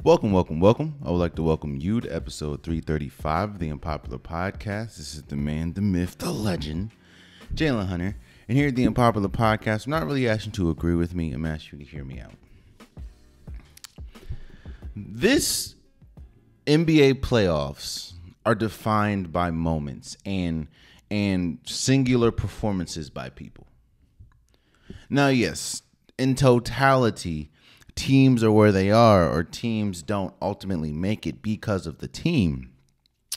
Welcome. I would like to welcome you to episode 335 of the Unpopular Podcast. This is the man, the myth, the legend, Jalen Hunter. And here at the Unpopular Podcast, I'm not really asking you to agree with me. I'm asking you to hear me out. This NBA playoffs are defined by moments and singular performances by people. Now, yes, in totality, teams are where they are, or teams don't ultimately make it because of the team.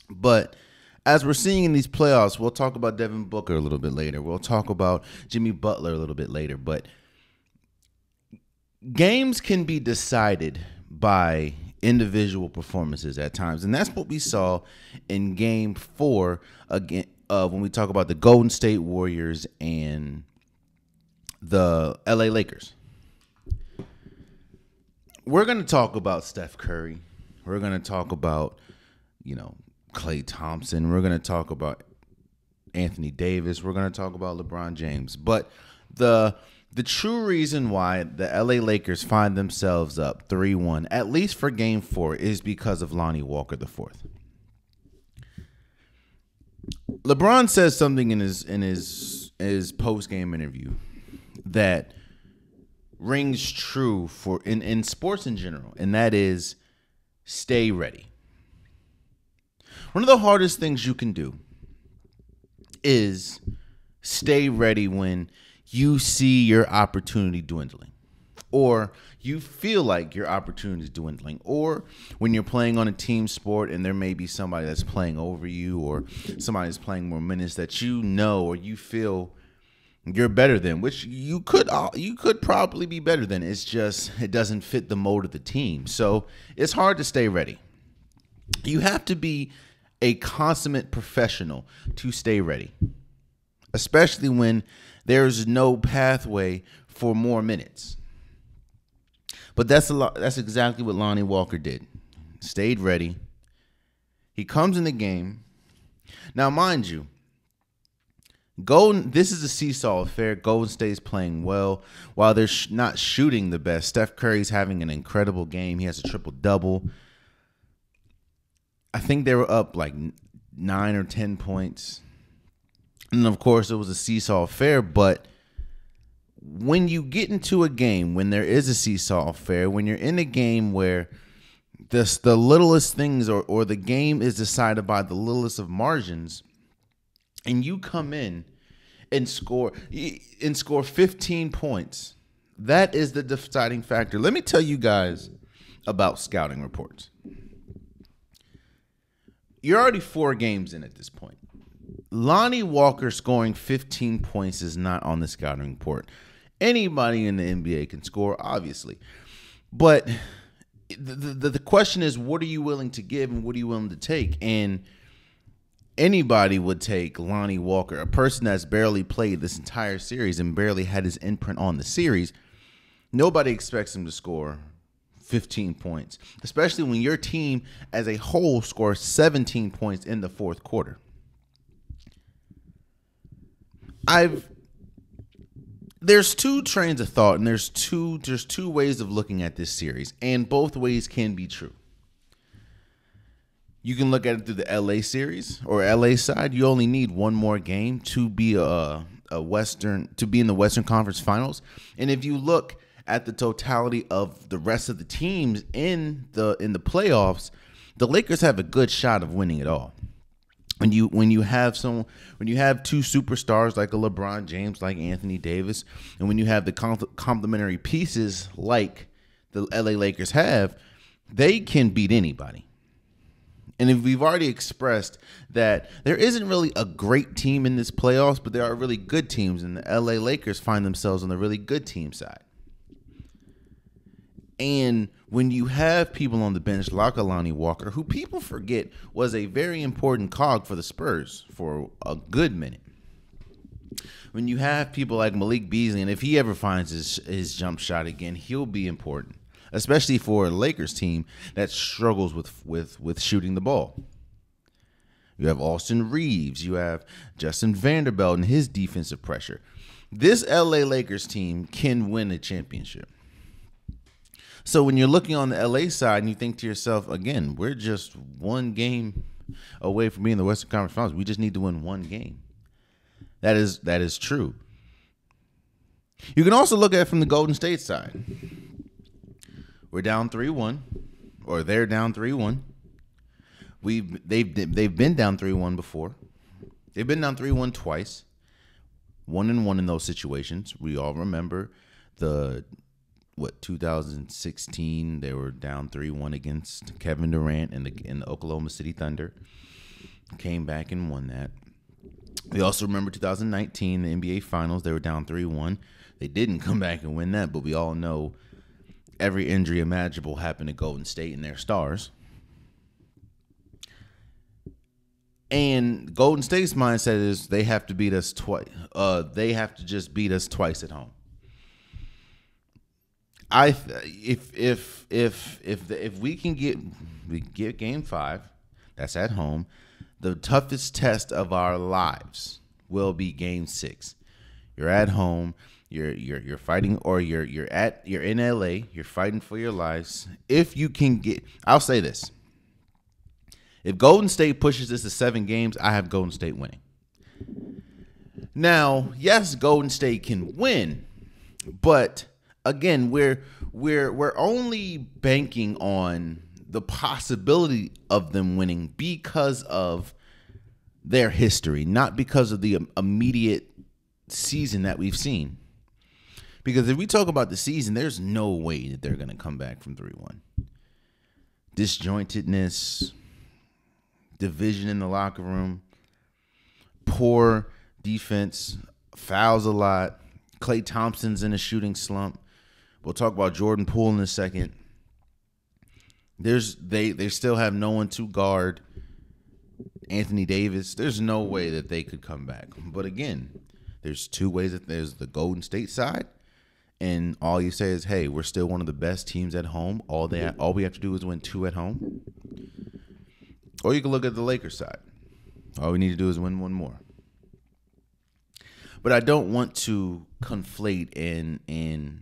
But as we're seeing in these playoffs, we'll talk about Devin Booker a little bit later. We'll talk about Jimmy Butler a little bit later. But games can be decided by individual performances at times. And that's what we saw in Game 4 again, when we talk about the Golden State Warriors and the LA Lakers. We're going to talk about Steph Curry. We're going to talk about, Klay Thompson. We're going to talk about Anthony Davis. We're going to talk about LeBron James. But the true reason why the LA Lakers find themselves up 3-1, at least for Game 4, is because of Lonnie Walker IV. LeBron says something in his post-game interview that rings true for in sports in general, and that is stay ready. One of the hardest things you can do is stay ready when you see your opportunity dwindling, or you feel like your opportunity is dwindling, or when you're playing on a team sport and there may be somebody that's playing over you, or somebody that's playing more minutes that you know or you feel you're better than, which you could probably be better than. It's just it doesn't fit the mold of the team. So it's hard to stay ready. You have to be a consummate professional to stay ready, especially when there's no pathway for more minutes. But that's exactly what Lonnie Walker did. Stayed ready. He comes in the game. Now, mind you, this is a seesaw affair. Golden State's playing well while they're not shooting the best. Steph Curry's having an incredible game. He has a triple-double. I think they were up like 9 or 10 points. And, of course, it was a seesaw affair. But when you get into a game, when there is a seesaw affair, when you're in a game where the littlest things or the game is decided by the littlest of margins, and you come in and score 15 points, that is the deciding factor. Let me tell you guys about scouting reports. You're already 4 games in at this point. Lonnie Walker scoring 15 points is not on the scouting report. Anybody in the NBA can score, obviously. But the question is, what are you willing to give and what are you willing to take? And anybody would take Lonnie Walker, a person that's barely played this entire series and barely had his imprint on the series. Nobody expects him to score 15 points, especially when your team as a whole scores 17 points in the fourth quarter. There's 2 trains of thought, and there's two ways of looking at this series, and both ways can be true. You can look at it through the LA series or LA side. You only need one more game to be in the Western Conference Finals. And if you look at the totality of the rest of the teams in the playoffs, the Lakers have a good shot of winning it all. When you have 2 superstars like a LeBron James, like Anthony Davis, and when you have the complementary pieces like the LA Lakers have, they can beat anybody. And if we've already expressed that there isn't really a great team in this playoffs, but there are really good teams, and the LA Lakers find themselves on the really good team side. And when you have people on the bench like Lonnie Walker, who people forget was a very important cog for the Spurs for a good minute. When you have people like Malik Beasley, and if he ever finds his jump shot again, he'll be important, especially for a Lakers team that struggles with shooting the ball. You have Austin Reeves. You have Justin Vanderbilt and his defensive pressure. This LA Lakers team can win a championship. So when you're looking on the LA side and you think to yourself, again, we're just one game away from being the Western Conference Finals. We just need to win one game. That is true. You can also look at it from the Golden State side. We're down 3-1, or they're down 3-1. They've been down 3-1 before. They've been down 3-1 twice. 1-1 in those situations. We all remember 2016, they were down 3-1 against Kevin Durant in the Oklahoma City Thunder. Came back and won that. We also remember 2019, the NBA Finals, they were down 3-1. They didn't come back and win that, but we all know every injury imaginable happened to Golden State and their stars. And Golden State's mindset is they have to beat us twice. They have to just beat us twice at home. If we get Game 5, that's at home. The toughest test of our lives will be Game 6. You're at home. You're fighting, or you're in LA. You're fighting for your lives. If you can get, I'll say this: if Golden State pushes this to 7 games, I have Golden State winning. Now, yes, Golden State can win, but again, we're only banking on the possibility of them winning because of their history, not because of the immediate season that we've seen. Because if we talk about the season, there's no way that they're going to come back from 3-1. Disjointedness, division in the locker room, poor defense, fouls a lot. Klay Thompson's in a shooting slump. We'll talk about Jordan Poole in a second. They still have no one to guard Anthony Davis. There's no way that they could come back. But again, there's two ways. There's the Golden State side, and all you say is, hey, we're still one of the best teams at home. All we have to do is win 2 at home. Or you can look at the Lakers side. All we need to do is win 1 more. But I don't want to conflate and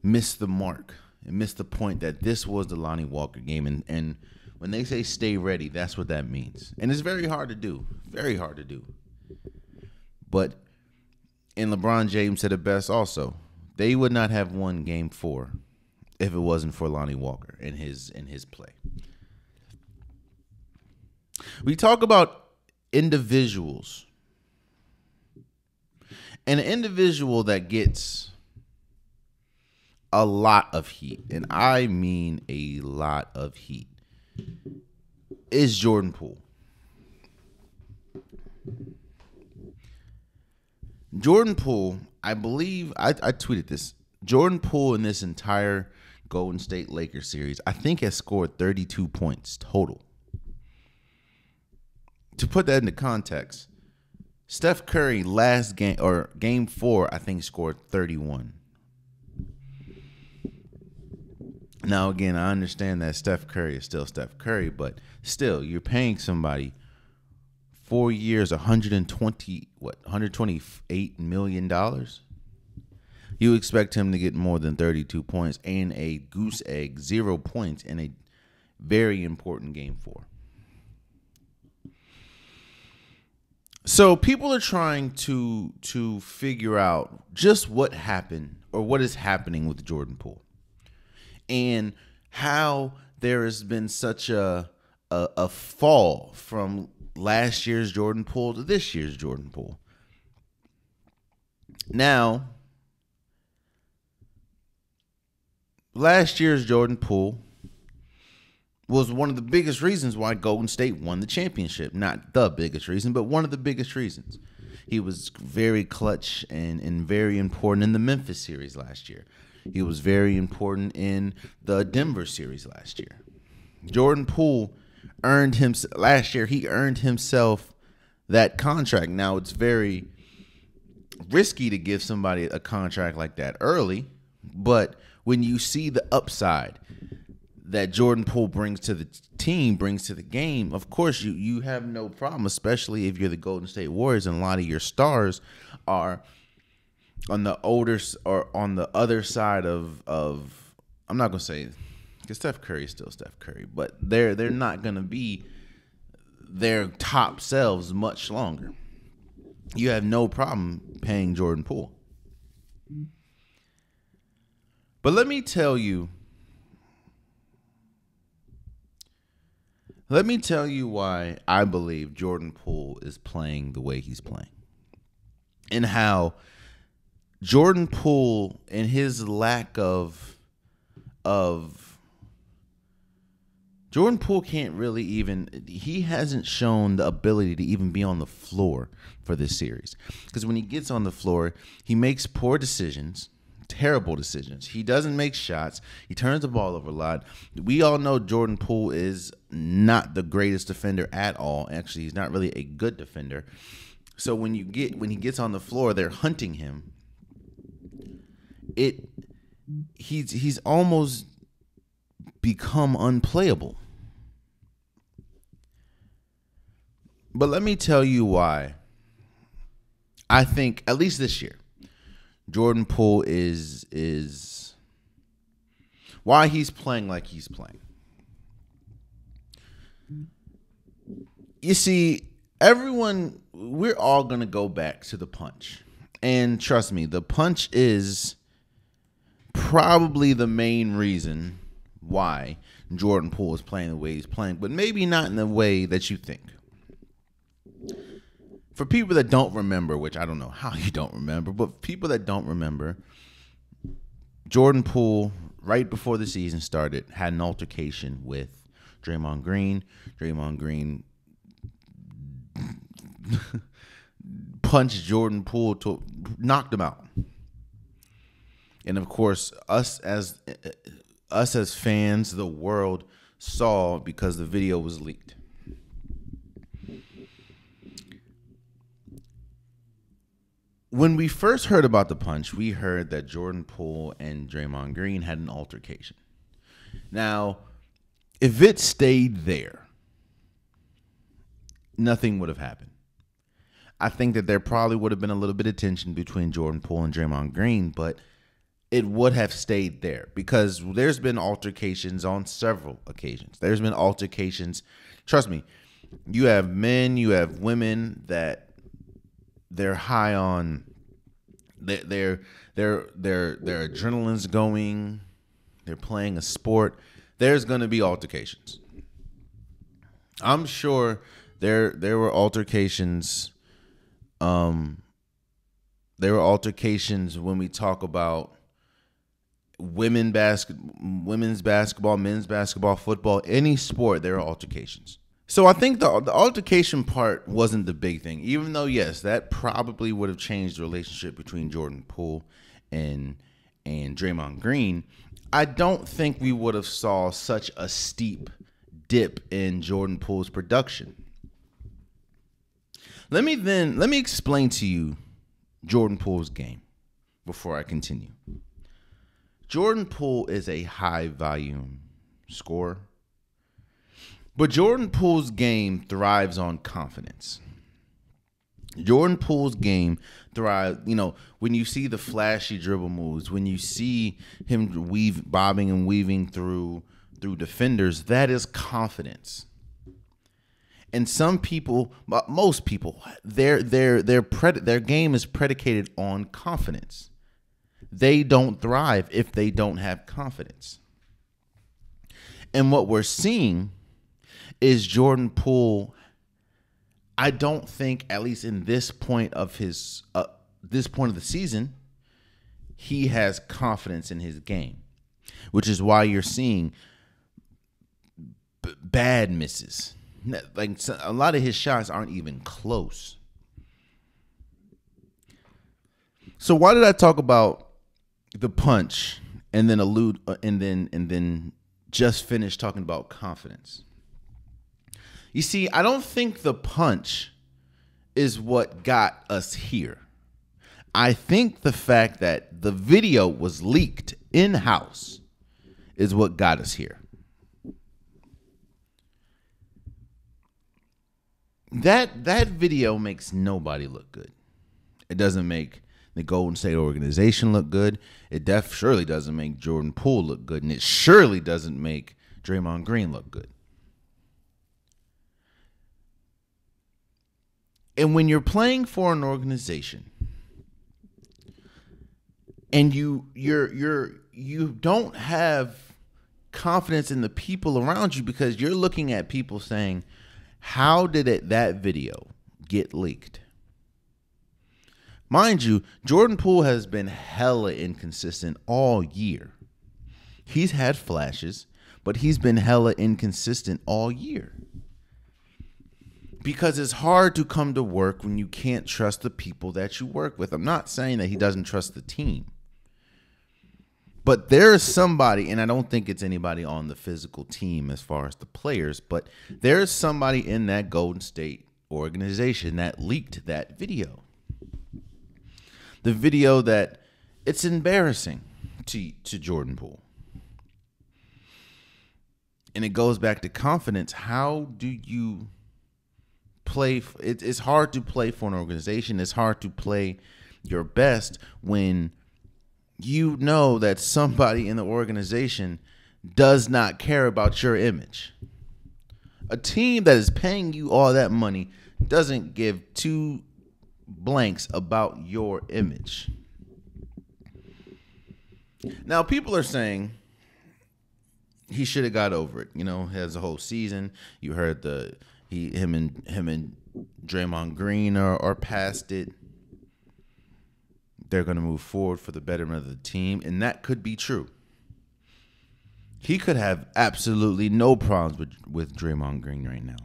miss the mark and miss the point that this was the Lonnie Walker game. And when they say stay ready, that's what that means. And it's very hard to do. Very hard to do. But, and LeBron James said it best also, they would not have won Game 4 if it wasn't for Lonnie Walker and his play. We talk about individuals. And an individual that gets a lot of heat, and I mean a lot of heat, is Jordan Poole. Jordan Poole, I believe, I tweeted this. Jordan Poole in this entire Golden State Lakers series, I think has scored 32 points total. To put that into context, Steph Curry last game, or Game 4, I think scored 31. Now, again, I understand that Steph Curry is still Steph Curry, but still, you're paying somebody 4 years, $128 million. You expect him to get more than 32 points and a goose egg, 0 points in a very important Game 4. So people are trying to figure out just what happened or what is happening with Jordan Poole, and how there has been such a fall from last year's Jordan Poole to this year's Jordan Poole. Now, last year's Jordan Poole was one of the biggest reasons why Golden State won the championship. Not the biggest reason, but one of the biggest reasons. He was very clutch and very important in the Memphis series last year. He was very important in the Denver series last year. Jordan Poole earned himself last year. He earned himself that contract. Now, it's very risky to give somebody a contract like that early, but when you see the upside that Jordan Poole brings to the team, brings to the game, of course you have no problem, especially if you're the Golden State Warriors and a lot of your stars are on the older or on the other side of I'm not gonna say because Steph Curry is still Steph Curry, but they're not gonna be their top selves much longer. You have no problem paying Jordan Poole. But let me tell you why I believe Jordan Poole is playing the way he's playing. And how Jordan Poole and his lack of Jordan Poole can't really he hasn't shown the ability to even be on the floor for this series. Because when he gets on the floor, he makes poor decisions, terrible decisions. He doesn't make shots. He turns the ball over a lot. We all know Jordan Poole is not the greatest defender at all. Actually, he's not really a good defender. So when he gets on the floor, they're hunting him. He's almost become unplayable. But let me tell you why I think, at least this year, Jordan Poole is why he's playing like he's playing. You see, we're all going to go back to the punch. And trust me, the punch is probably the main reason why Jordan Poole is playing the way he's playing, but maybe not in the way that you think. For people that don't remember, which I don't know how you don't remember, but people that don't remember, Jordan Poole, right before the season started, had an altercation with Draymond Green. Draymond Green punched Jordan Poole, knocked him out. And of course, us as fans, the world saw because the video was leaked. When we first heard about the punch, we heard that Jordan Poole and Draymond Green had an altercation. Now, if it stayed there, nothing would have happened. I think that there probably would have been a little bit of tension between Jordan Poole and Draymond Green, but it would have stayed there because there's been altercations on several occasions. There's been altercations. Trust me, you have men, you have women that they're high on their adrenaline's going. They're playing a sport. There's going to be altercations. I'm sure there were altercations. There were altercations when we talk about women's basketball, men's basketball, football, any sport. There are altercations. So I think the altercation part wasn't the big thing, even though, yes, that probably would have changed the relationship between Jordan Poole and Draymond Green. I don't think we would have saw such a steep dip in Jordan Poole's production. Let me explain to you Jordan Poole's game before I continue. Jordan Poole is a high volume scorer. But Jordan Poole's game thrives on confidence. Jordan Poole's game thrives, when you see the flashy dribble moves, when you see him bobbing and weaving through defenders, that is confidence. And some people, most people, their game is predicated on confidence. They don't thrive if they don't have confidence. And what we're seeing is Jordan Poole, I don't think, at least in this point of the season, he has confidence in his game, which is why you're seeing bad misses. Like a lot of his shots aren't even close. So why did I talk about the punch and then and then just finish talking about confidence? You see, I don't think the punch is what got us here. I think the fact that the video was leaked in-house is what got us here. That video makes nobody look good. It doesn't make the Golden State organization look good. It surely doesn't make Jordan Poole look good, and it surely doesn't make Draymond Green look good. And when you're playing for an organization and you don't have confidence in the people around you because you're looking at people saying, how did that video get leaked? Mind you, Jordan Poole has been hella inconsistent all year. He's had flashes, but he's been hella inconsistent all year. Because it's hard to come to work when you can't trust the people that you work with. I'm not saying that he doesn't trust the team. But there is somebody, and I don't think it's anybody on the physical team as far as the players, but there is somebody in that Golden State organization that leaked that video. The video that it's embarrassing to Jordan Poole. And it goes back to confidence. How do you play? It's hard to play for an organization. It's hard to play your best when you know that somebody in the organization does not care about your image. A team that is paying you all that money doesn't give two blanks about your image. Now, people are saying he should have got over it. You know, has a whole season. You heard him and Draymond Green are past it. They're going to move forward for the betterment of the team, and that could be true. He could have absolutely no problems with Draymond Green right now.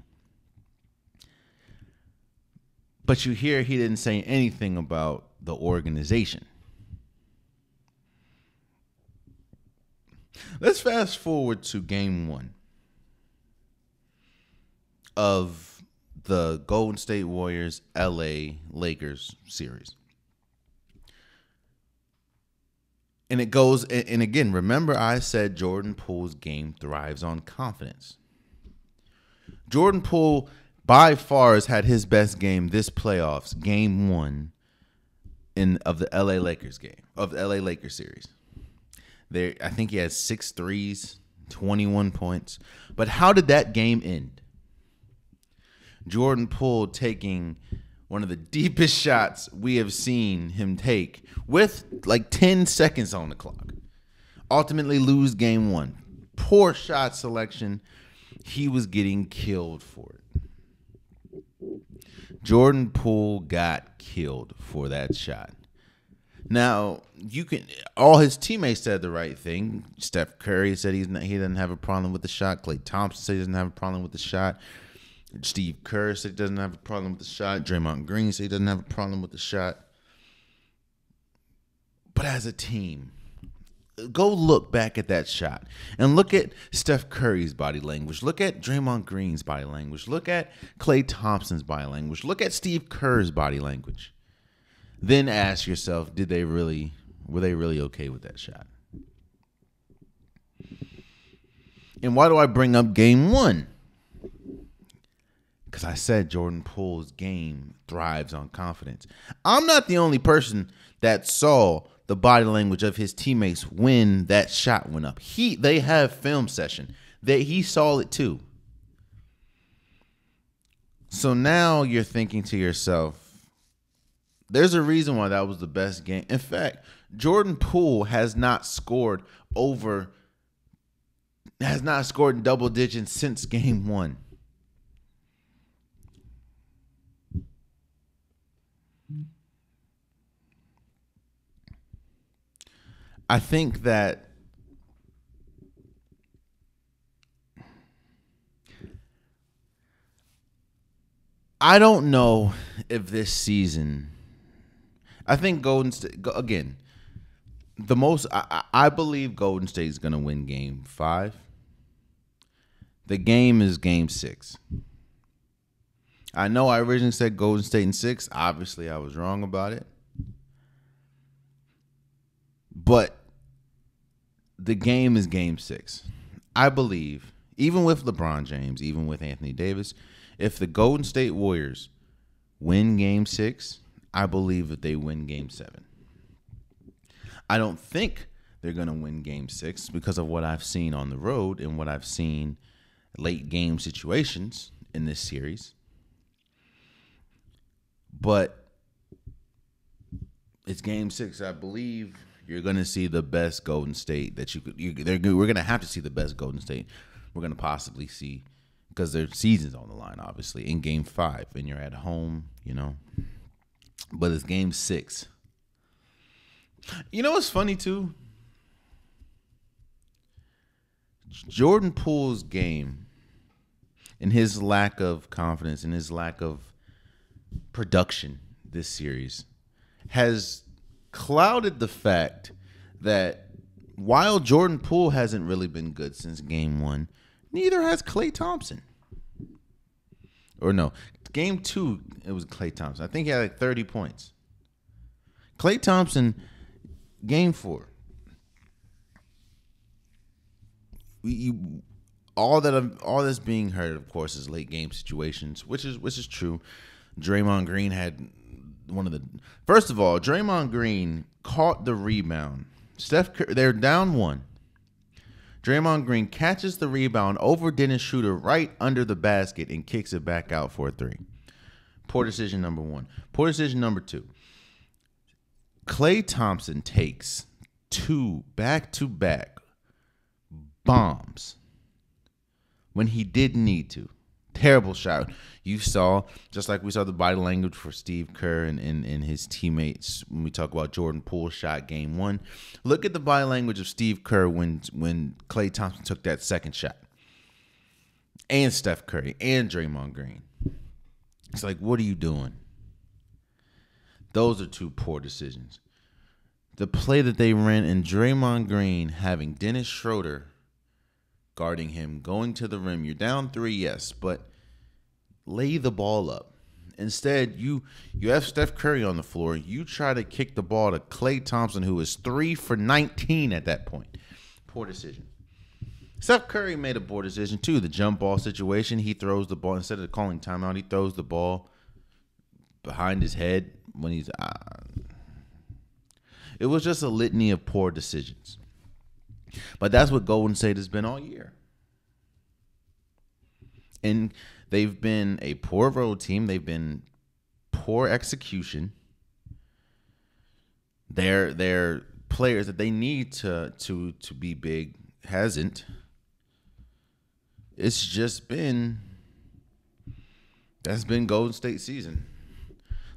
But you hear he didn't say anything about the organization. Let's fast forward to game 1 of the Golden State Warriors LA Lakers series. And it goes, and again, remember I said Jordan Poole's game thrives on confidence. Jordan Poole by far has had his best game this playoffs, game 1 of the LA Lakers game, of the LA Lakers series. I think he has 6 threes, 21 points. But how did that game end? Jordan Poole taking one of the deepest shots we have seen him take with like 10 seconds on the clock. Ultimately lose game 1. Poor shot selection. He was getting killed for it. Jordan Poole got killed for that shot. Now, all his teammates said the right thing. Steph Curry said he doesn't have a problem with the shot. Klay Thompson said he doesn't have a problem with the shot. Steve Kerr said he doesn't have a problem with the shot. Draymond Green said he doesn't have a problem with the shot. But as a team, go look back at that shot and look at Steph Curry's body language. Look at Draymond Green's body language. Look at Klay Thompson's body language. Look at Steve Kerr's body language. Then ask yourself, were they really okay with that shot? And why do I bring up game 1? Because I said Jordan Poole's game thrives on confidence. I'm not the only person that saw the body language of his teammates when that shot went up. They have film session. He saw it too. So now you're thinking to yourself, there's a reason why that was the best game. In fact, Jordan Poole has not scored in double digits since game 1. I think that I don't know if this season, I think Golden State, again, I believe Golden State is going to win game 5. The game is game 6. I know I originally said Golden State in 6. Obviously, I was wrong about it. But the game is game 6. I believe, even with LeBron James, even with Anthony Davis, if the Golden State Warriors win game 6, I believe that they win game 7. I don't think they're going to win Game 6 because of what I've seen on the road and what I've seen late game situations in this series. But it's Game 6. I believe you're going to see the best Golden State that you could. We're going to have to see the best Golden State we're going to possibly see because their season's on the line, obviously, in Game 5. And you're at home, But it's Game 6. You know what's funny, too? Jordan Poole's game and his lack of confidence and his lack of production this series has clouded the fact that while Jordan Poole hasn't really been good since Game 1, neither has Klay Thompson. Or no, Game 2, it was Klay Thompson. I think he had like 30 points. Klay Thompson, Game 4. All that's being heard, of course, is late game situations, which is true. Draymond Green had first of all, Draymond Green caught the rebound. Steph Curry, they're down 1. Draymond Green catches the rebound over Dennis Schroeder right under the basket and kicks it back out for a 3. Poor decision number 1. Poor decision number 2. Klay Thompson takes 2 back-to-back bombs when he didn't need to. Terrible shot. You saw, just like we saw the body language for Steve Kerr and his teammates when we talk about Jordan Poole shot Game 1. Look at the body language of Steve Kerr when Klay Thompson took that second shot. And Steph Curry and Draymond Green. It's like, what are you doing? Those are 2 poor decisions. The play that they ran and Draymond Green having Dennis Schroeder guarding him, going to the rim. You're down 3, yes, but lay the ball up. Instead, you have Steph Curry on the floor. You try to kick the ball to Klay Thompson, who is 3 for 19 at that point. Poor decision. Steph Curry made a poor decision, too. The jump ball situation, he throws the ball. Instead of calling timeout, he throws the ball behind his head when he's... It was just a litany of poor decisions. But that's what Golden State has been all year. And they've been a poor road team. They've been poor execution. Their players that they need to be big hasn't. It's just been that's been Golden State season.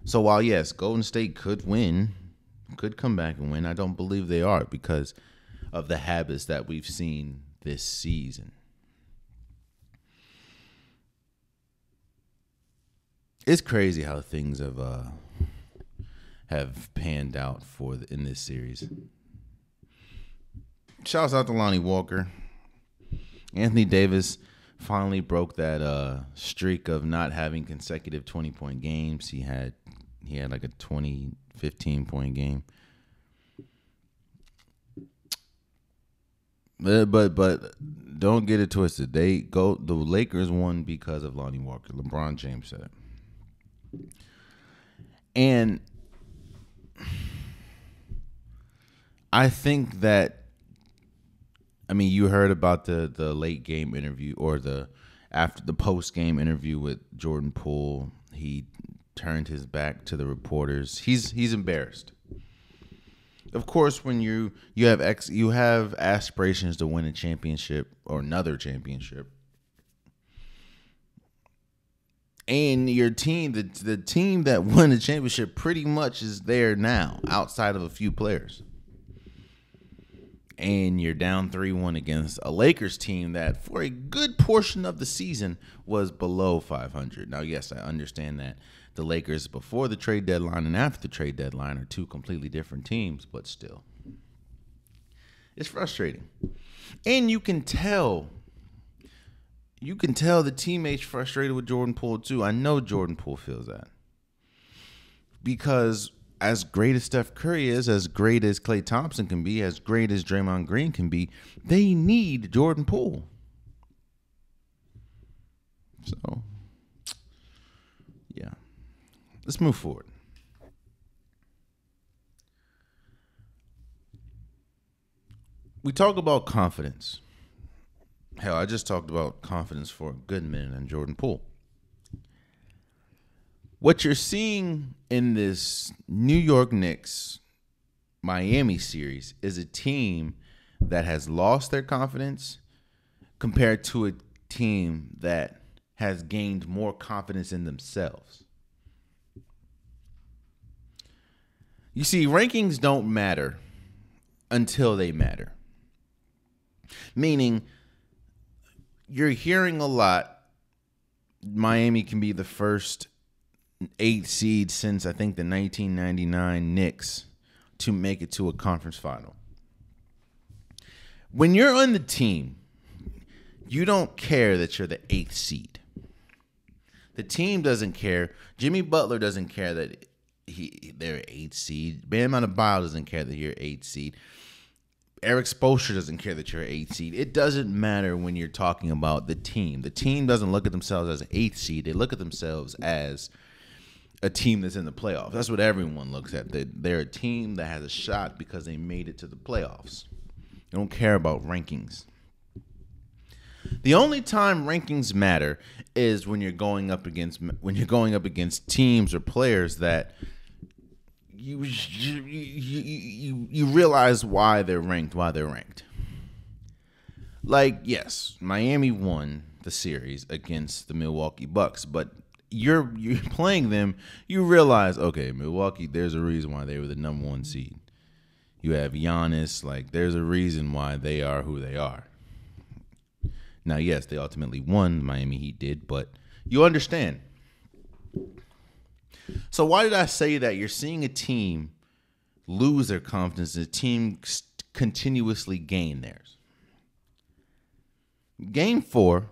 So while yes, Golden State could win, could come back and win, I don't believe they are because of the habits that we've seen this season. It's crazy how things have panned out in this series. Shouts out to Lonnie Walker. Anthony Davis finally broke that streak of not having consecutive 20-point games. He had like a 15-point game. But don't get it twisted. The Lakers won because of Lonnie Walker. LeBron James said it. And I think that, you heard about the late game interview or after the post game interview with Jordan Poole. He turned his back to the reporters. He's embarrassed. Of course, when you have aspirations to win a championship or another championship, and your team, the team that won the championship, pretty much is there now, outside of a few players, and you're down 3-1 against a Lakers team that, for a good portion of the season, was below 500. Now, yes, I understand that. The Lakers before the trade deadline and after the trade deadline are 2 completely different teams, but still. It's frustrating. And you can tell the teammates frustrated with Jordan Poole too. I know Jordan Poole feels that. Because as great as Steph Curry is, as great as Klay Thompson can be, as great as Draymond Green can be, they need Jordan Poole. So, yeah. Let's move forward. we talk about confidence. Hell, I just talked about confidence for a good minute on Jordan Poole. What you're seeing in this New York Knicks Miami series is a team that has lost their confidence compared to a team that has gained more confidence in themselves. You see, rankings don't matter until they matter. Meaning, you're hearing a lot. Miami can be the first 8 seed since, I think, the 1999 Knicks to make it to a conference final. When you're on the team, you don't care that you're the 8th seed. The team doesn't care. Jimmy Butler doesn't care that they're 8th seed. Bam Adebayo doesn't care that you're 8th seed. Eric Spoelstra doesn't care that you're an 8th seed. It doesn't matter when you're talking about the team. The team doesn't look at themselves as an 8th seed. They look at themselves as a team that's in the playoffs. That's what everyone looks at. They're a team that has a shot because they made it to the playoffs. They don't care about rankings. The only time rankings matter is when you're going up against teams or players that you realize why they're ranked. Like, yes, Miami won the series against the Milwaukee Bucks, but you're playing them, you realize, okay, Milwaukee, there's a reason why they were the number 1 seed. You have Giannis, like, there's a reason why they are who they are. Now, yes, they ultimately won, Miami Heat did, but you understand. So why did I say that? You're seeing a team lose their confidence and a team continuously gain theirs. Game 4,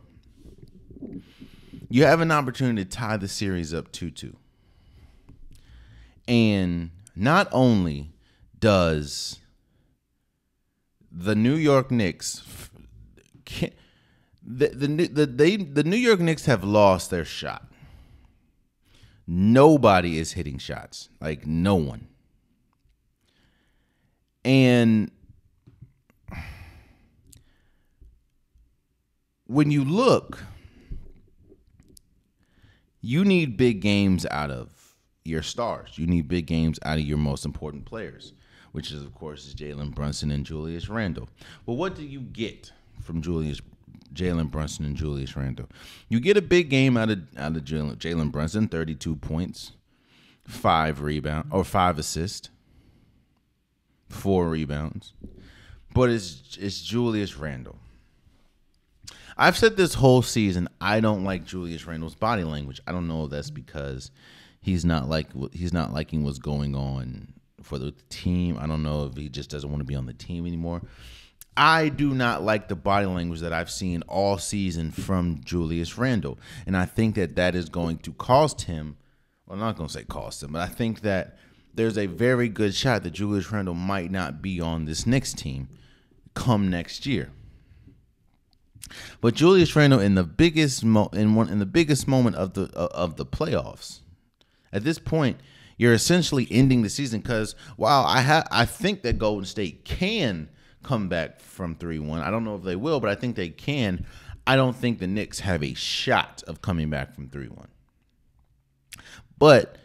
you have an opportunity to tie the series up 2-2. And not only does the New York Knicks the New York Knicks have lost their shot. Nobody is hitting shots. Like, no one. And when you look, you need big games out of your stars. You need big games out of your most important players, which is, of course, Jalen Brunson and Julius Randle. Well, what do you get from Jalen Brunson and Julius Randle? You get a big game out of Jalen Brunson, 32 points, 5 assists, 4 rebounds. But it's Julius Randle. I've said this whole season, I don't like Julius Randle's body language. I don't know if that's because he's not liking what's going on for the team. I don't know if he just doesn't want to be on the team anymore. I do not like the body language that I've seen all season from Julius Randle. And I think that is going to cost him. Well, I'm not going to say cost him, but I think that there's a very good shot that Julius Randle might not be on this Knicks team come next year. But Julius Randle in the biggest moment of the playoffs. At this point, you're essentially ending the season because while I think that Golden State can come back from 3-1. I don't know if they will, but I think they can. I don't think the Knicks have a shot of coming back from 3-1. But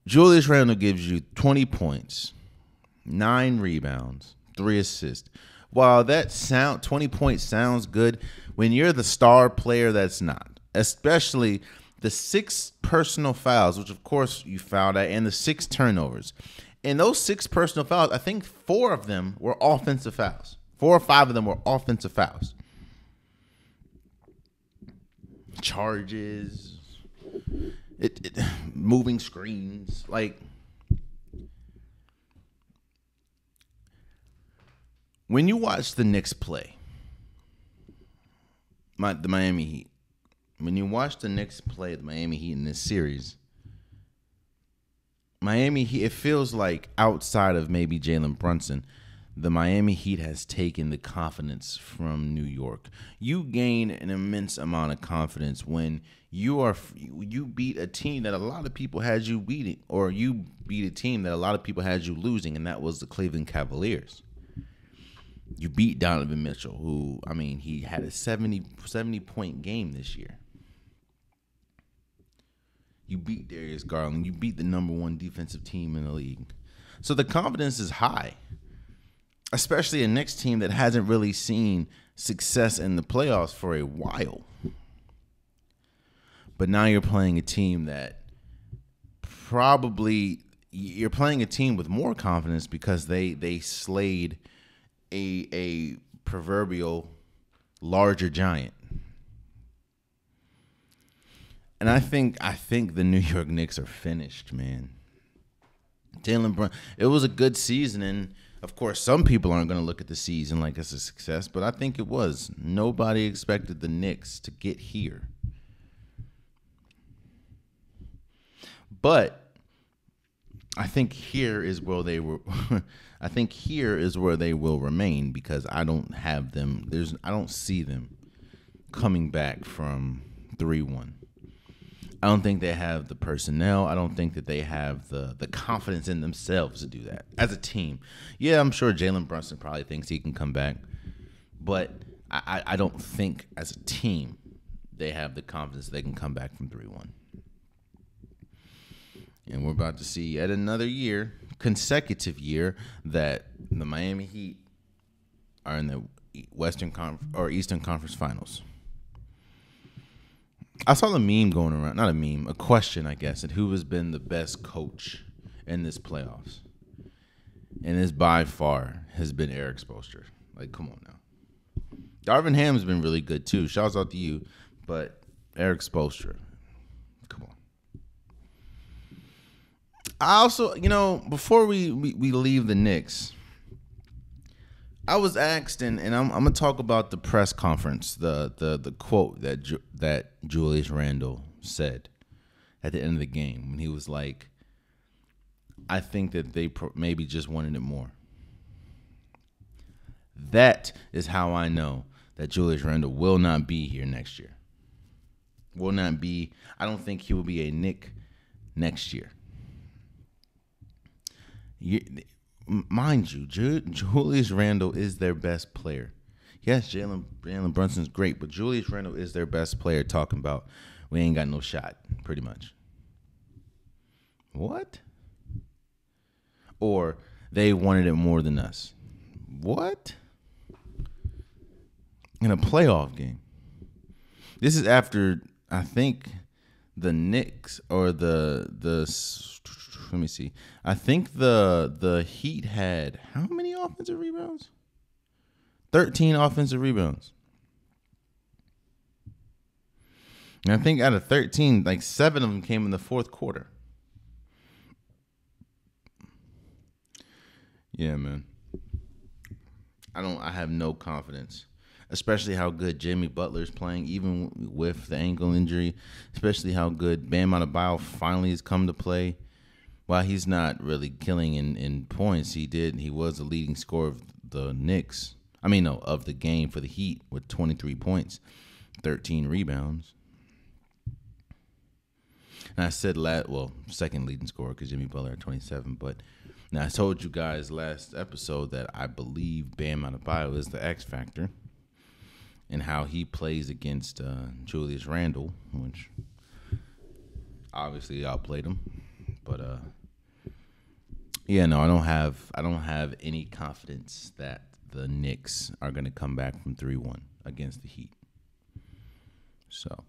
Julius Randle gives you 20 points, 9 rebounds, 3 assists. While that 20 points sounds good, when you're the star player, that's not. Especially the 6 personal fouls, which of course you fouled at, and the 6 turnovers. And those 6 personal fouls, I think 4 of them were offensive fouls. 4 or 5 of them were offensive fouls. Charges, moving screens. Like, when you watch the Knicks play, the Miami Heat, when you watch the Knicks play the Miami Heat in this series, Miami Heat, it feels like outside of maybe Jalen Brunson, the Miami Heat has taken the confidence from New York. You gain an immense amount of confidence when you beat a team that a lot of people had you beating, or you beat a team that a lot of people had you losing, and that was the Cleveland Cavaliers. You beat Donovan Mitchell, who, I mean, he had a 70-point game this year. You beat Darius Garland. You beat the number one defensive team in the league. So the confidence is high, especially a Knicks team that hasn't really seen success in the playoffs for a while. But now you're playing a team that you're playing a team with more confidence because they slayed a proverbial larger giant. And I think the New York Knicks are finished, man. Jaylen Brown, it was a good season, and of course some people aren't going to look at the season like it's a success, but I think it was. Nobody expected the Knicks to get here. But I think here is where they were. I think here is where they will remain because I don't have them. I don't see them coming back from 3-1. I don't think they have the personnel. I don't think that they have the confidence in themselves to do that as a team. Yeah, I'm sure Jalen Brunson probably thinks he can come back, but I don't think as a team they have the confidence they can come back from 3-1. And we're about to see yet another consecutive year, that the Miami Heat are in the Eastern Conference Finals. I saw the meme going around, not a meme, a question, I guess, at who has been the best coach in this playoffs. And this by far has been Eric Spoelstra. Like, come on now. Darvin Ham has been really good too. Shouts out to you. But Eric Spoelstra, come on. I also, before we leave the Knicks, I was asked, and I'm going to talk about the press conference, the quote that Julius Randle said at the end of the game when he was like, I think that they maybe just wanted it more. That is how I know that Julius Randle will not be here next year. Will not be. I don't think he will be a Knick next year. Mind you, Julius Randle is their best player. Yes, Jalen Brunson's great, but Julius Randle is their best player, talking about we ain't got no shot, pretty much. What? Or they wanted it more than us. What? In a playoff game. This is after, I think, the Knicks or the let me see. I think the Heat had how many offensive rebounds? 13 offensive rebounds. And I think out of 13, like 7 of them came in the fourth quarter. Yeah, man. I have no confidence. Especially how good Jimmy Butler's playing, even with the ankle injury. Especially how good Bam Adebayo finally has come to play. While he's not really killing in points, he was the leading scorer of the Knicks. Of the game for the Heat with 23 points, 13 rebounds. And I said second leading scorer because Jimmy Butler at 27. But now I told you guys last episode that I believe Bam Adebayo is the X factor, and how he plays against Julius Randle, which obviously outplayed him. But I don't have any confidence that the Knicks are going to come back from 3-1 against the Heat. So,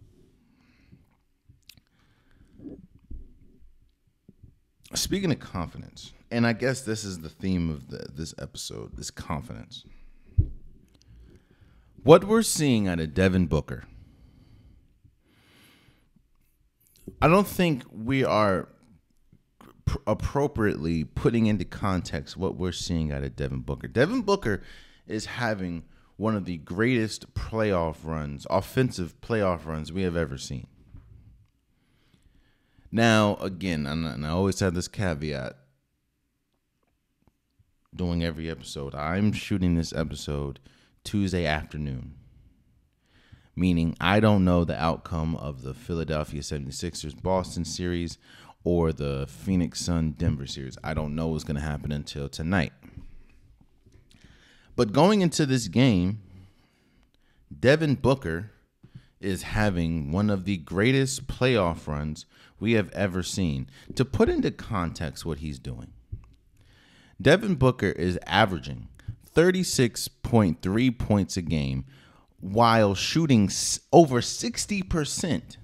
speaking of confidence, and I guess this is the theme of this episode, is confidence. What we're seeing out of Devin Booker, I don't think we are appropriately putting into context what we're seeing out of Devin Booker. Devin Booker is having one of the greatest offensive playoff runs we have ever seen. Now, again, and I always have this caveat doing every episode. I'm shooting this episode Tuesday afternoon, meaning I don't know the outcome of the Philadelphia 76ers Boston series or the Phoenix Sun Denver series. I don't know what's going to happen until tonight. But going into this game, Devin Booker is having one of the greatest playoff runs we have ever seen. To put into context what he's doing, Devin Booker is averaging 36.3 points a game while shooting over 60%.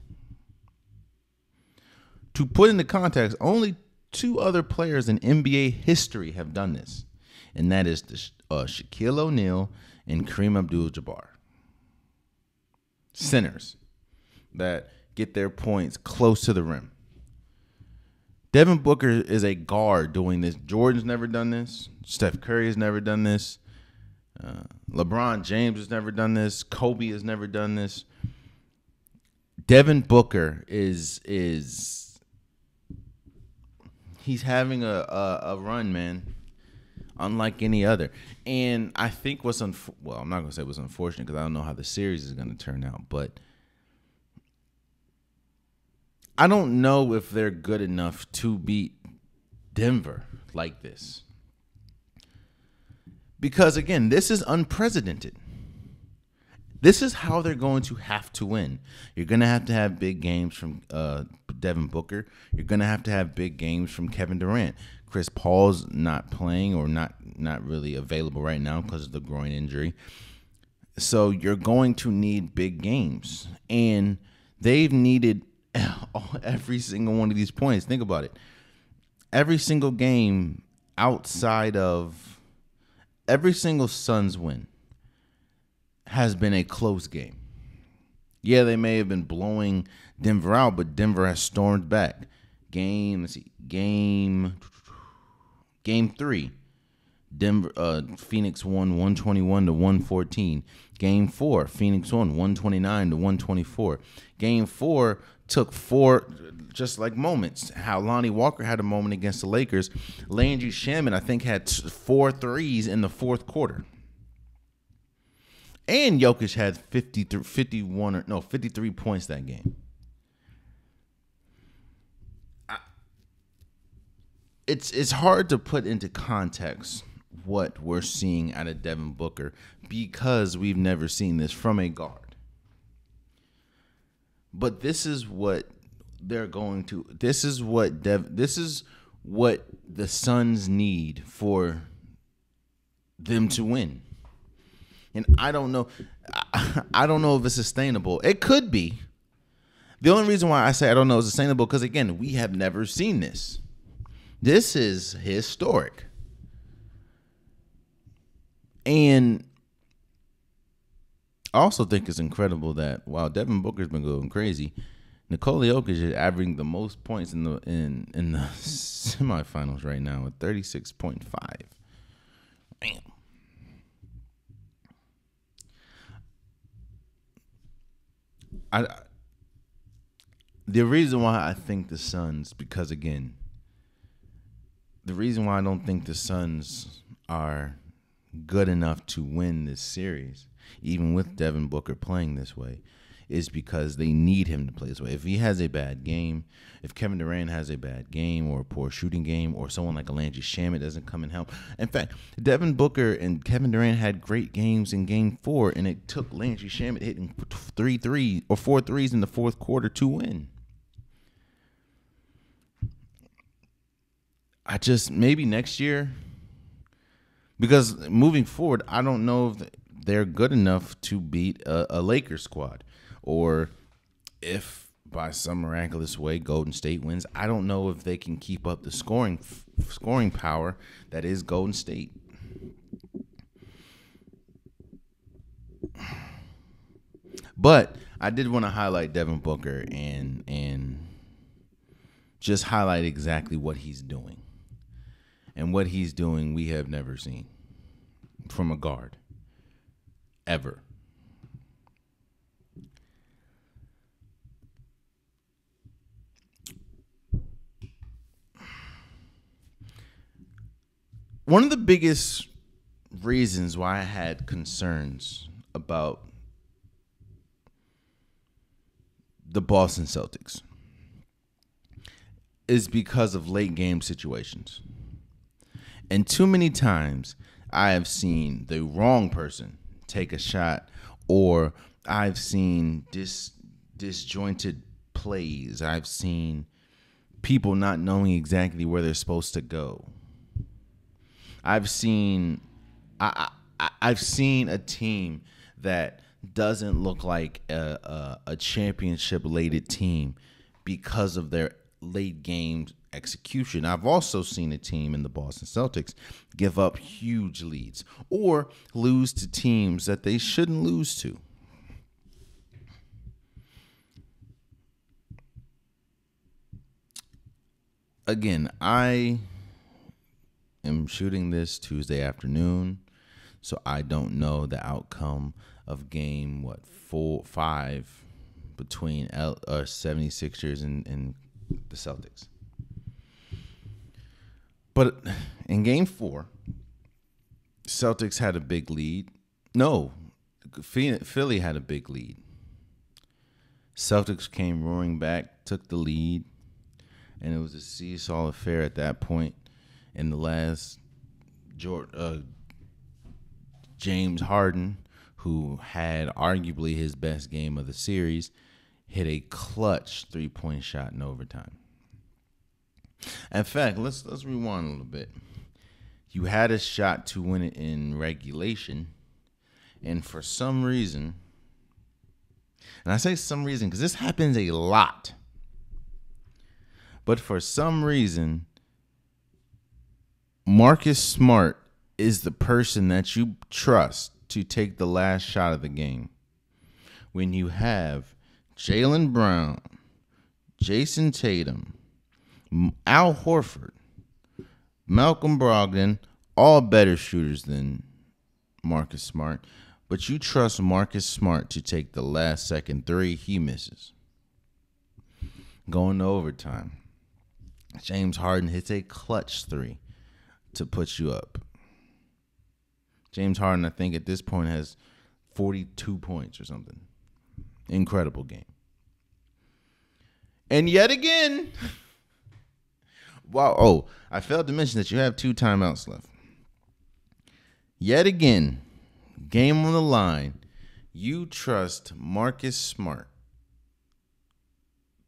To put into context, only 2 other players in NBA history have done this, and that is Shaquille O'Neal and Kareem Abdul-Jabbar. Centers that get their points close to the rim. Devin Booker is a guard doing this. Jordan's never done this. Steph Curry has never done this. LeBron James has never done this. Kobe has never done this. Devin Booker is he's having a run, man, unlike any other. And I think I'm not going to say what's unfortunate because I don't know how the series is going to turn out, but I don't know if they're good enough to beat Denver like this. Because, again, this is unprecedented. This is how they're going to have to win. You're going to have big games from Devin Booker. You're going to have big games from Kevin Durant. Chris Paul's not playing or not really available right now because of the groin injury. So you're going to need big games. And they've needed every single one of these points. Think about it. Every single game outside of every single Suns win has been a close game. Yeah, they may have been blowing Denver out, but Denver has stormed back. Game 3. Phoenix won 121-114. Game 4, Phoenix won 129-124. Game 4 took 4 just like moments. How Lonnie Walker had a moment against the Lakers. Landry Shamet, I think, had 4 threes in the fourth quarter. And Jokic had 53 points that game. It's hard to put into context what we're seeing out of Devin Booker because we've never seen this from a guard. But this is what they're going to. This is what the Suns need for them to win. And I don't know if it's sustainable. It could be. The only reason why I say I don't know if it's sustainable because, again, we have never seen this. This is historic. And I also think it's incredible that while Devin Booker's been going crazy, Nikola Jokic is averaging the most points in the semifinals right now at 36.5. Bam. The reason why I think the Suns, because again, the reason why I don't think the Suns are good enough to win this series, even with Devin Booker playing this way, is because they need him to play this way. If he has a bad game, if Kevin Durant has a bad game or a poor shooting game, or someone like Landry Shamet doesn't come and help. In fact, Devin Booker and Kevin Durant had great games in Game 4, and it took Landry Shamet hitting 4 threes in the fourth quarter to win. Maybe next year, because moving forward, I don't know if they're good enough to beat a Lakers squad. Or if by some miraculous way Golden State wins, I don't know if they can keep up the scoring power that is Golden State. But I did want to highlight Devin Booker and just highlight exactly what he's doing. And what he's doing we have never seen from a guard. Ever. One of the biggest reasons why I had concerns about the Boston Celtics is because of late game situations. And too many times I have seen the wrong person take a shot, or I've seen disjointed plays. I've seen people not knowing exactly where they're supposed to go. I've seen a team that doesn't look like a championship-laden team because of their late game execution. I've also seen a team in the Boston Celtics give up huge leads or lose to teams that they shouldn't lose to. Again, I am shooting this Tuesday afternoon, so I don't know the outcome of game 5 between 76ers and the Celtics. But in game 4, Celtics had a big lead. No, Philly had a big lead. Celtics came roaring back, took the lead, and it was a seesaw affair at that point. In the last, James Harden, who had arguably his best game of the series, hit a clutch 3-point shot in overtime. In fact, let's rewind a little bit. You had a shot to win it in regulation, and for some reason, and I say some reason because this happens a lot, but for some reason, Marcus Smart is the person that you trust to take the last shot of the game. When you have Jaylen Brown, Jason Tatum, Al Horford, Malcolm Brogdon, all better shooters than Marcus Smart, but you trust Marcus Smart to take the last second three, he misses. Going to overtime, James Harden hits a clutch 3 to put you up. James Harden, I think at this point, has 42 points or something. Incredible game. And yet again, wow. Oh, I failed to mention that you have 2 timeouts left. Yet again, game on the line, you trust Marcus Smart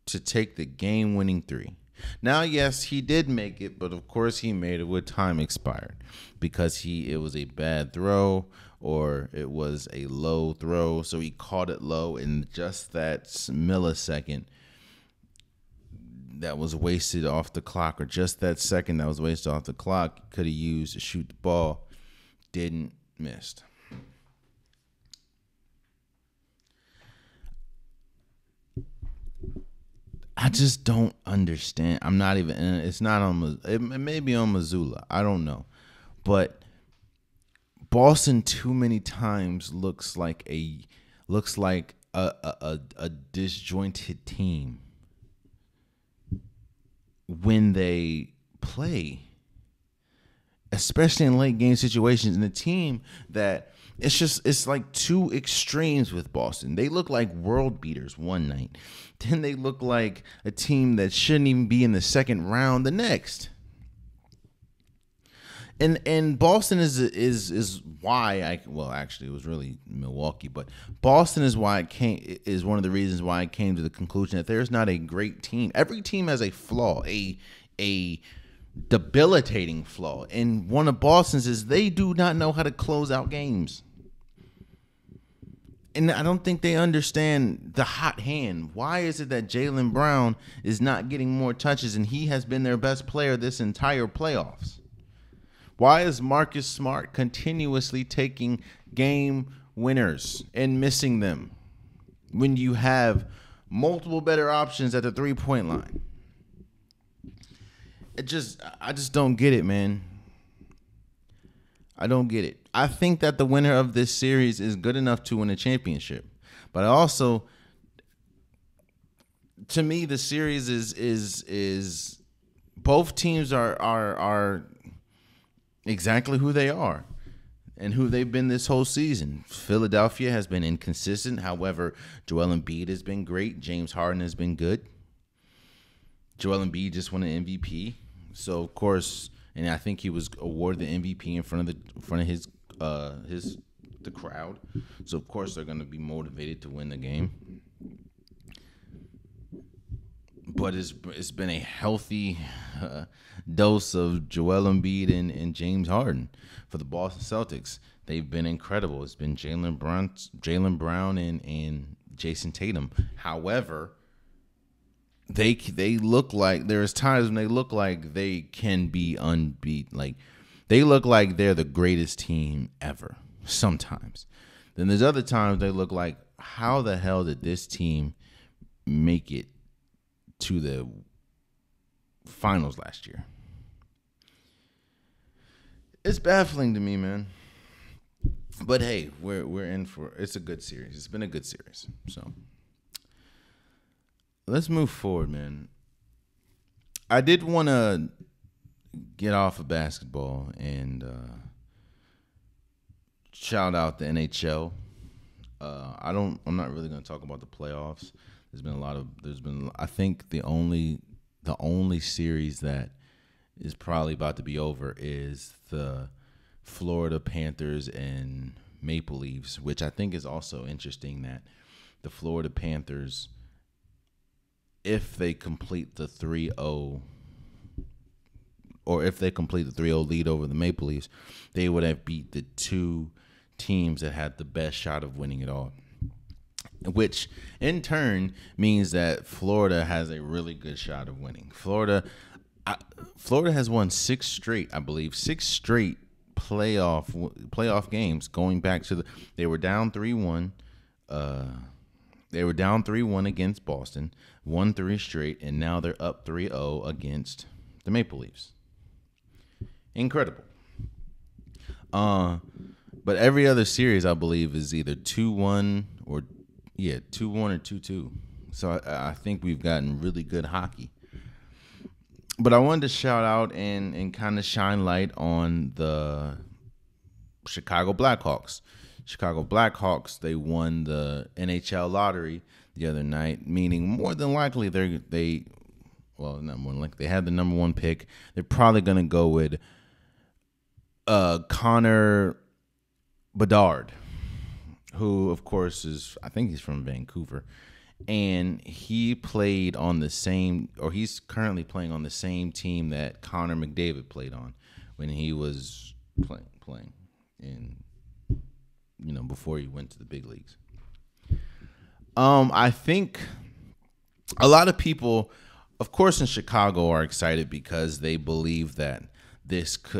to take the game-winning 3. Now, yes, he did make it, but of course he made it with time expired because it was a bad throw or it was a low throw, so he caught it low in just that millisecond that was wasted off the clock, or just that second that was wasted off the clock, could have used to shoot the ball, didn't, missed. I just don't understand. I'm not even. It's not on. It may be on Missoula. I don't know, but Boston too many times looks like a disjointed team when they play, especially in late game situations. And a team that it's like two extremes with Boston. They look like world beaters one night. Then they look like a team that shouldn't even be in the second round the next. And Boston is why actually it was really Milwaukee, but Boston is is one of the reasons why I came to the conclusion that there's not a great team. Every team has a flaw, a debilitating flaw. And one of Boston's is they do not know how to close out games. And I don't think they understand the hot hand. Why is it that Jaylen Brown is not getting more touches and he has been their best player this entire playoffs? Why is Marcus Smart continuously taking game winners and missing them when you have multiple better options at the 3-point line? I just don't get it, man. I don't get it. I think that the winner of this series is good enough to win a championship. But I also, to me, the series is both teams are exactly who they are and who they've been this whole season. Philadelphia has been inconsistent. However, Joel Embiid has been great. James Harden has been good. Joel Embiid just won an MVP. So, of course, and I think he was awarded the MVP in front of his the crowd. So of course they're going to be motivated to win the game. But it's been a healthy dose of Joel Embiid and James Harden for the Boston Celtics. They've been incredible. It's been Jaylen Brown and Jason Tatum. However, they look like there's times when they look like they can be unbeat. Like they look like they're the greatest team ever. Sometimes. Then there's other times they look like, how the hell did this team make it to the finals last year? It's baffling to me, man. But hey, we're in for it's a good series. It's been a good series. So let's move forward, man. I did want to get off of basketball and shout out the NHL. I'm not really going to talk about the playoffs. I think the only series that is probably about to be over is the Florida Panthers and Maple Leafs, which I think is also interesting that the Florida Panthers, if they complete the 3-0 lead over the Maple Leafs, they would have beat the two teams that had the best shot of winning it all, which in turn means that Florida has a really good shot of winning. Florida has won six straight playoff games going back to they were down 3-1. They were down 3-1 against Boston, won 3 straight, and now they're up 3-0 against the Maple Leafs. Incredible. But every other series, I believe, is either 2-1 or 2-2. So I think we've gotten really good hockey. But I wanted to shout out and kind of shine light on the Chicago Blackhawks. Chicago Blackhawks, they won the NHL lottery the other night, meaning more than likely they had the number 1 pick. They're probably going to go with Connor Bedard, who of course I think he's from Vancouver, and he played on he's currently playing on the same team that Connor McDavid played on when he was playing in, before he went to the big leagues. I think a lot of people, of course, in Chicago are excited because they believe that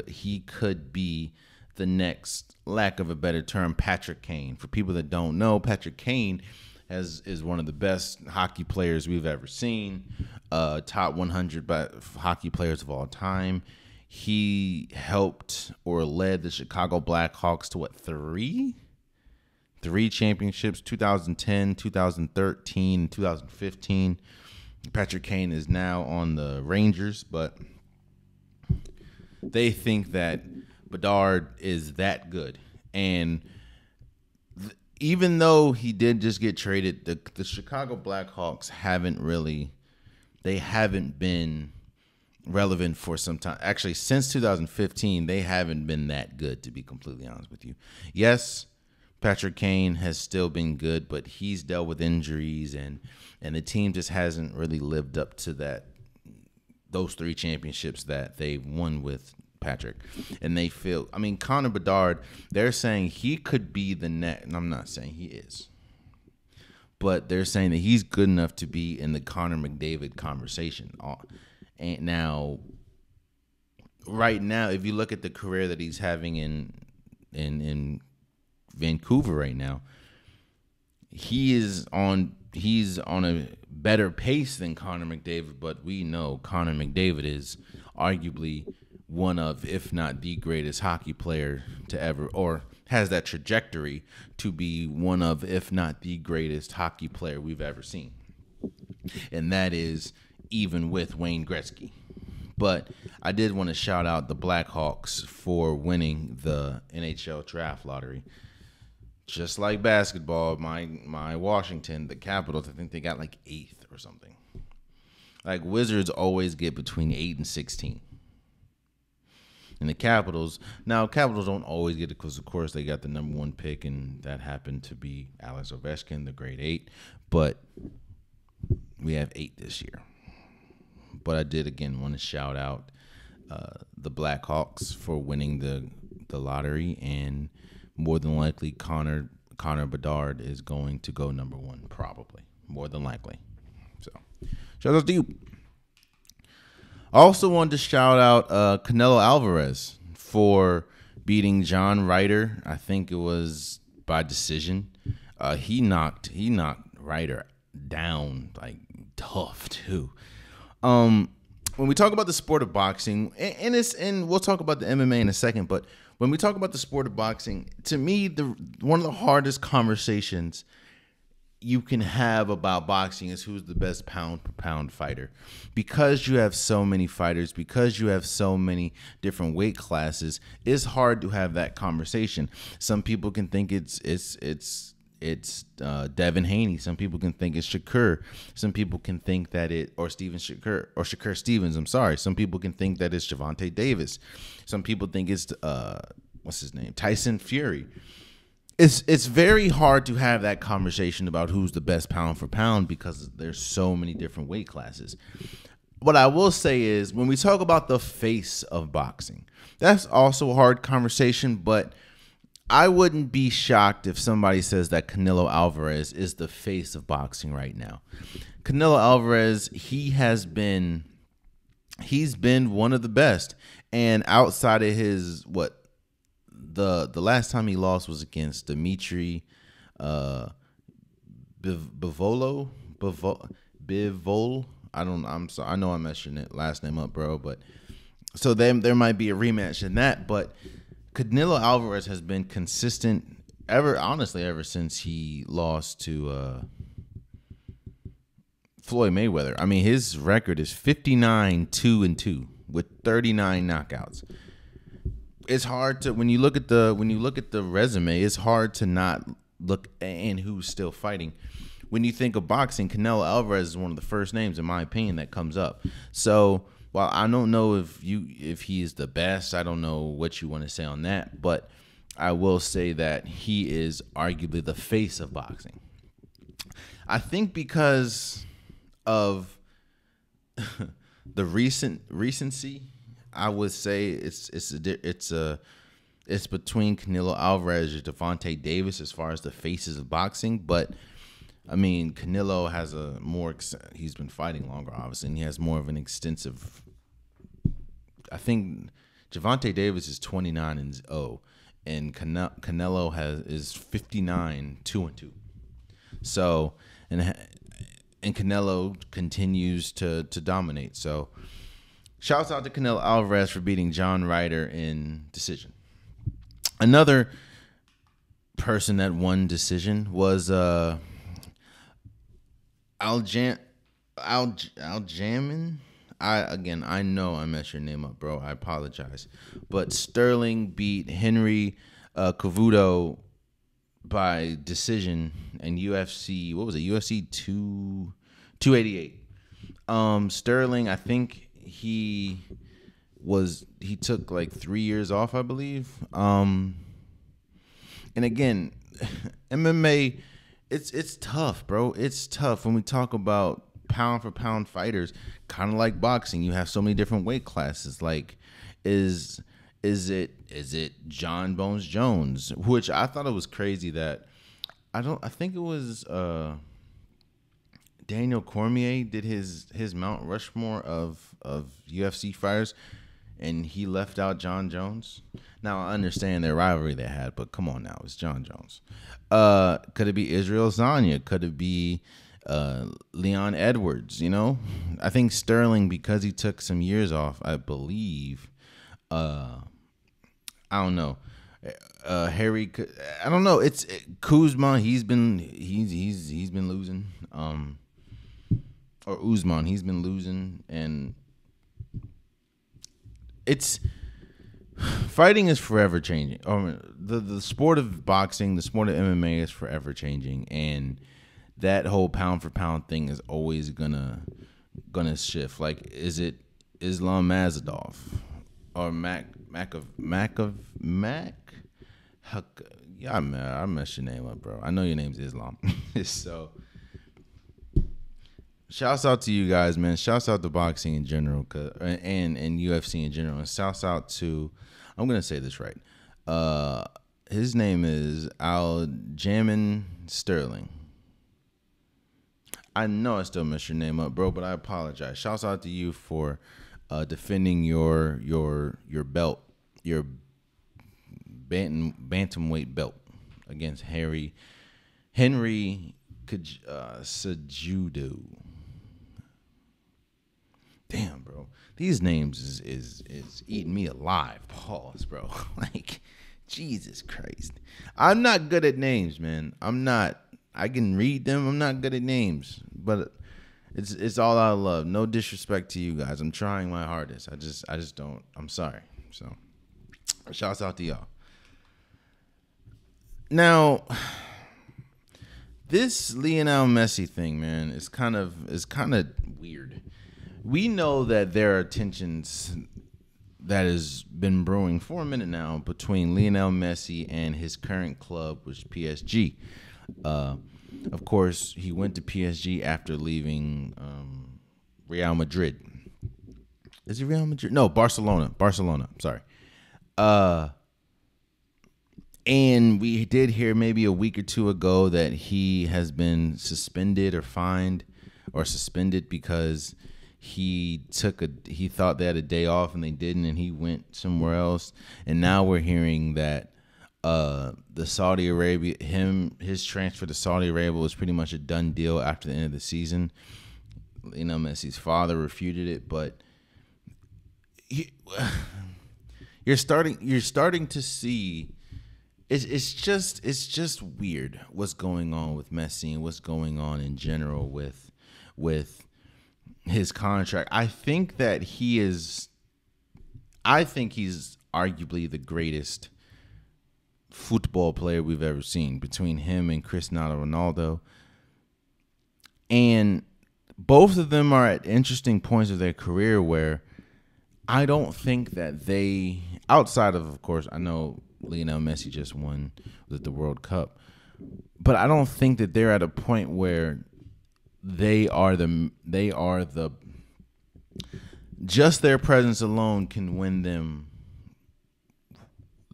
he could be the next, lack of a better term, Patrick Kane. For people that don't know, Patrick Kane is one of the best hockey players we've ever seen, top 100 hockey players of all time. He helped or led the Chicago Blackhawks to three championships, 2010, 2013, and 2015. Patrick Kane is now on the Rangers, but they think that Bedard is that good. And even though he did just get traded, the Chicago Blackhawks haven't been relevant for some time. Actually, since 2015, they haven't been that good, to be completely honest with you. Yes, Patrick Kane has still been good, but he's dealt with injuries, and the team just hasn't really lived up to those 3 championships that they won with Patrick. And they feel, Connor Bedard, they're saying he could be the next, and I'm not saying he is, but they're saying that he's good enough to be in the Connor McDavid conversation. And now, right now, if you look at the career that he's having in Vancouver right now, he's on a better pace than Connor McDavid, but we know Connor McDavid is arguably one of, if not the greatest hockey player to ever, or has that trajectory to be one of, if not the greatest hockey player we've ever seen. And that is even with Wayne Gretzky. But I did want to shout out the Blackhawks for winning the NHL Draft lottery. Just like basketball, my Washington, the Capitals, I think they got like 8th or something. Like Wizards always get between 8 and 16. And the Capitals, now Capitals don't always get it because, of course, they got the number 1 pick, and that happened to be Alex Ovechkin, the grade 8. But we have 8 this year. But I did, again, want to shout out the Blackhawks for winning the lottery, and more than likely Connor Bedard is going to go number 1, probably, more than likely. So, shout out to you. I also wanted to shout out Canelo Alvarez for beating John Ryder. I think it was by decision. He knocked Ryder down like tough too. When we talk about the sport of boxing, and we'll talk about the MMA in a second, but when we talk about the sport of boxing, to me, one of the hardest conversations you can have about boxing is who's the best pound per pound fighter. Because you have so many fighters, because you have so many different weight classes, it's hard to have that conversation. Some people can think it's Devin Haney. Some people can think it's Shakur. Some people can think that Shakur Stevens. I'm sorry. Some people can think that it's Gervonta Davis. Some people think it's what's his name, Tyson Fury. It's very hard to have that conversation about who's the best pound for pound because there's so many different weight classes. What I will say is when we talk about the face of boxing, that's also a hard conversation, but I wouldn't be shocked if somebody says that Canelo Alvarez is the face of boxing right now. Canelo Alvarez, he's been one of the best, and outside of his the last time he lost was against Dimitri Bivol. I'm sorry, I know I messed your last name up, bro. But so there might be a rematch in that. But Canelo Alvarez has been consistent ever since he lost to Floyd Mayweather. I mean, his record is 59-2-2 with 39 knockouts. It's hard to when you look at the resume, it's hard to not look and who's still fighting. When you think of boxing, Canelo Alvarez is one of the first names, in my opinion, that comes up. So while I don't know if he is the best, I don't know what you want to say on that, but I will say that he is arguably the face of boxing. I think because of the recency, I would say it's between Canelo Alvarez and Gervonta Davis as far as the faces of boxing. But I mean, Canelo has he's been fighting longer, obviously, and he has more of an extensive. I think Gervonta Davis is 29-0, and Canelo is 59-2-2. So and Canelo continues to dominate. So. Shouts out to Canelo Alvarez for beating John Ryder in decision. Another person that won decision was Aljamain. I know I messed your name up, bro. I apologize. But Sterling beat Henry Cejudo by decision in UFC. What was it? UFC 288. Sterling, I think. He took like 3 years off, I believe. And again, MMA, it's tough, bro. It's tough when we talk about pound for pound fighters. Kind of like boxing, you have so many different weight classes. Like, is it John Bones Jones? Which I thought it was crazy that I think it was Daniel Cormier did his Mount Rushmore of UFC fighters, and he left out John Jones. Now, I understand their rivalry they had, but come on now, it's John Jones. Could it be Israel Zanya? Could it be Leon Edwards? You know, I think Sterling, because he took some years off, I believe. I don't know. Harry, I don't know. It's Kuzma. He's been losing. Or Usman, he's been losing, and fighting is forever changing. The sport of boxing, the sport of MMA is forever changing, and that whole pound for pound thing is always gonna shift. Like, is it Islam Mazadov or Mac. Yeah, I messed your name up, bro. I know your name's Islam. So, shouts out to you guys, man. Shouts out to boxing in general, and UFC in general. And shouts out to, I'm gonna say this right. His name is Aljamain Sterling. I know I still messed your name up, bro, but I apologize. Shouts out to you for defending your belt, your bantamweight belt against Henry Cejudo. Damn, bro, these names is eating me alive. Pause, bro. Like, Jesus Christ, I'm not good at names, man. I'm not. I can read them. I'm not good at names, but it's all out of love. No disrespect to you guys. I'm trying my hardest. I just don't. I'm sorry. So, shouts out to y'all. Now, this Lionel Messi thing, man, is kind of weird. We know that there are tensions that has been brewing for a minute now between Lionel Messi and his current club, which is PSG. Of course, he went to PSG after leaving Real Madrid. Is it Real Madrid? No, Barcelona. Sorry. And we did hear maybe a week or two ago that he has been suspended or fined or suspended because he thought they had a day off and they didn't, and he went somewhere else. And now we're hearing that the Saudi Arabia, his transfer to Saudi Arabia was pretty much a done deal after the end of the season. You know, Messi's father refuted it, but you're starting to see. It's just weird what's going on with Messi and what's going on in general with his contract. I think he's arguably the greatest football player we've ever seen, between him and Cristiano Ronaldo. And both of them are at interesting points of their career where I don't think that they, outside of course, I know Lionel Messi just won with the World Cup, but I don't think that they're at a point where they are the just their presence alone can win them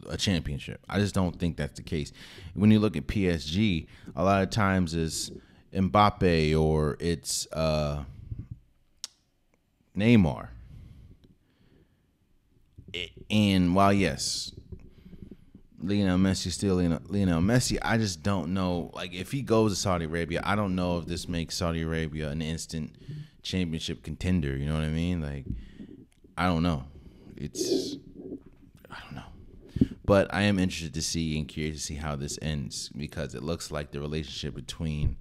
a championship. I just don't think that's the case. When you look at PSG, a lot of times it's Mbappe or it's Neymar. And while yes, Lionel Messi still Lionel Messi, I just don't know. Like, if he goes to Saudi Arabia, I don't know if this makes Saudi Arabia an instant championship contender. You know what I mean? Like, I don't know. I don't know. But I am interested to see and curious to see how this ends, because it looks like the relationship between,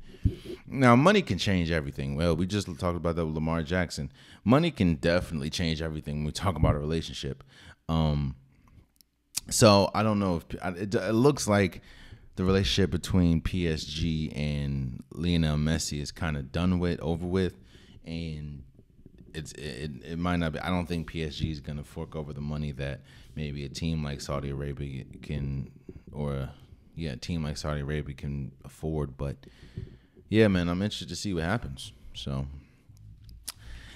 now money can change everything. Well, we just talked about that with Lamar Jackson. Money can definitely change everything when we talk about a relationship. So I don't know if it looks like the relationship between PSG and Lionel Messi is kind of done with, over with, and it might not be. I don't think PSG is going to fork over the money that maybe a team like Saudi Arabia can, or a team like Saudi Arabia can afford. But yeah, man, I'm interested to see what happens. So.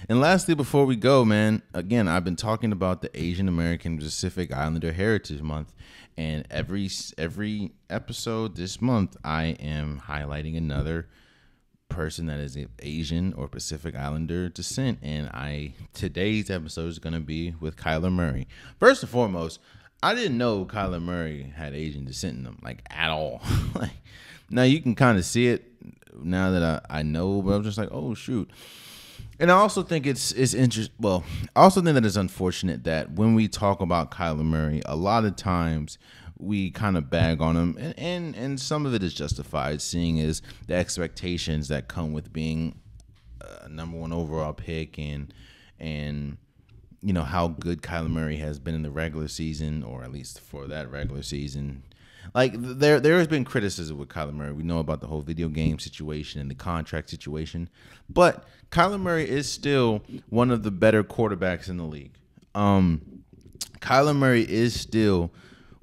And lastly, before we go, man, again, I've been talking about the Asian American Pacific Islander Heritage Month, and every episode this month, I am highlighting another person that is of Asian or Pacific Islander descent, and today's episode is going to be with Kyler Murray. First and foremost, I didn't know Kyler Murray had Asian descent in him, like, at all. Like, now you can kind of see it now that I know, but I'm just like, oh shoot. And I also think it's interesting. Well, I also think that it's unfortunate that when we talk about Kyler Murray, a lot of times we kind of bag on him, and some of it is justified, seeing as the expectations that come with being a number one overall pick, and you know how good Kyler Murray has been in the regular season, or at least for that regular season. Like, there has been criticism with Kyler Murray. We know about the whole video game situation and the contract situation, but Kyler Murray is still one of the better quarterbacks in the league. Kyler Kyler Murray is still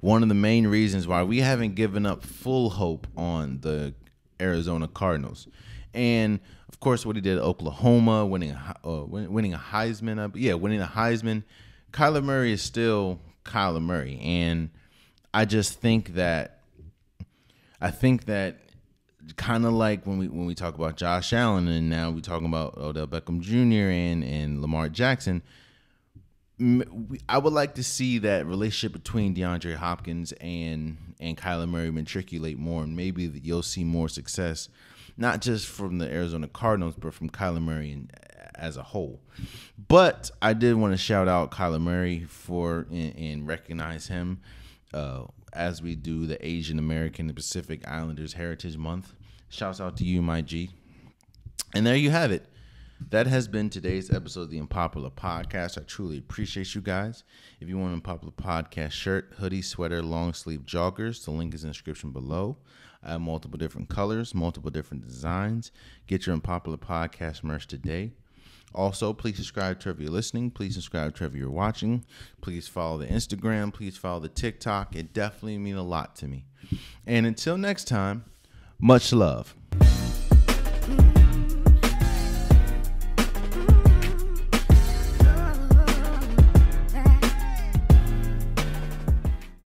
one of the main reasons why we haven't given up full hope on the Arizona Cardinals. And of course, what he did at Oklahoma, winning a Heisman. Winning a Heisman. Kyler Murray is still Kyler Murray, and I just think that kind of like when we talk about Josh Allen, and now we're talking about Odell Beckham Jr. and Lamar Jackson. I would like to see that relationship between DeAndre Hopkins and Kyler Murray matriculate more, and maybe you'll see more success, not just from the Arizona Cardinals, but from Kyler Murray as a whole. But I did want to shout out Kyler Murray and recognize him as we do the Asian American and Pacific Islanders Heritage Month. Shouts out to you, my G. And there you have it. That has been today's episode of the Unpopular Podcast. I truly appreciate you guys. If you want an Unpopular Podcast shirt, hoodie, sweater, long sleeve joggers, the link is in the description below. I have multiple different colors, multiple different designs. Get your Unpopular Podcast merch today. Also, please subscribe to wherever you're listening. Please subscribe to wherever you're watching. Please follow the Instagram. Please follow the TikTok. It definitely means a lot to me. And until next time, much love.